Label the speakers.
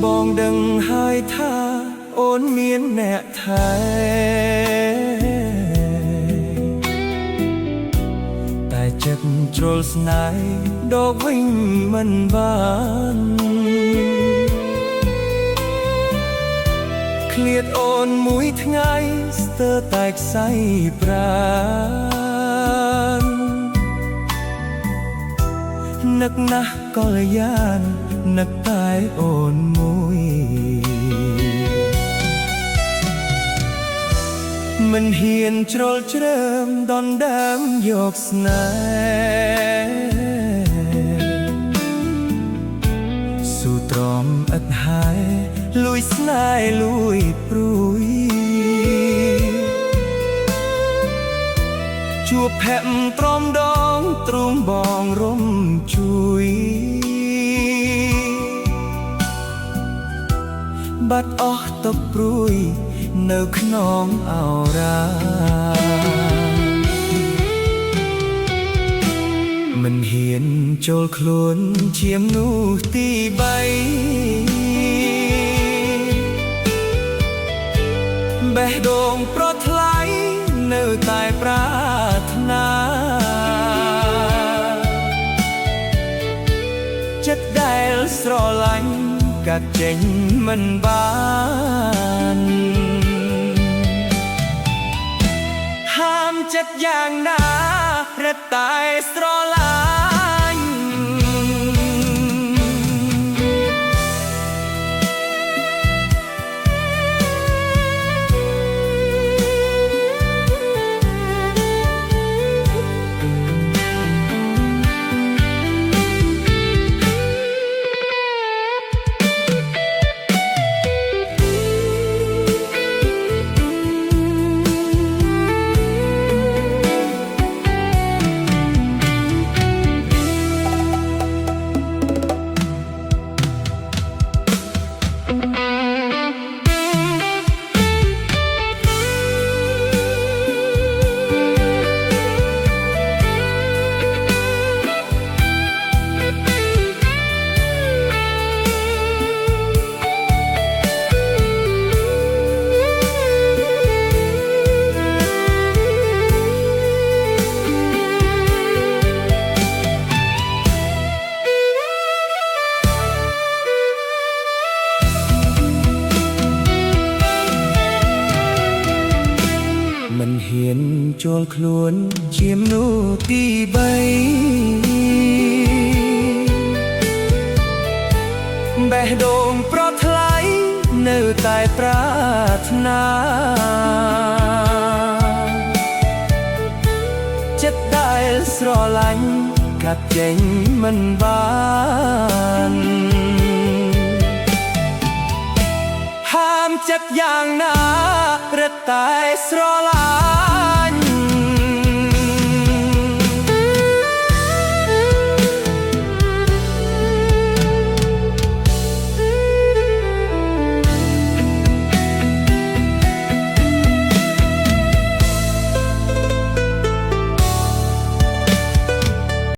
Speaker 1: បងដឹងហើយថាអូនមានអ្នកថែតែចិត្តជ្រុលស្នេហ៍ដកវិញមិនបានឃ្លាតអូនមួយថ្ងៃស្ទើរតែខ្សែប្រាណនឹកណាស់កល្យាននឹកតែអូនមួយមិនហ៊ានជ្រុលជ្រើមដណ្ដើមយកស្នេហ៍ស៊ូទ្រាំឥតហើយលួយស្នេហ៍លួយព្រួយជួបភ័ក្រទ្រាំដងទ្រូងបងរំជួយបាត់អស់ទុកព្រួយនៅក្នុងអរាមិនហ៊ានចូលខ្លួនឈាមនោះទី3បេះដូងប្រថ្លៃនៅតែប្រាថ្នាចិត្តដែលស្រឡាញ់កាត់ចេញមិនបានហាមចិត្តយ៉ាងណារត់តែស្រឡាញ់មិនហ៊ានចូលខ្លួនឈាមនោះទី3បេះដូងប្រថ្លៃនៅតែប្រាថ្នាចិត្តដែលស្រឡាញ់កាត់ចេញមិនបានហាមចិត្តយ៉ាងណារត់តែស្រឡាញ់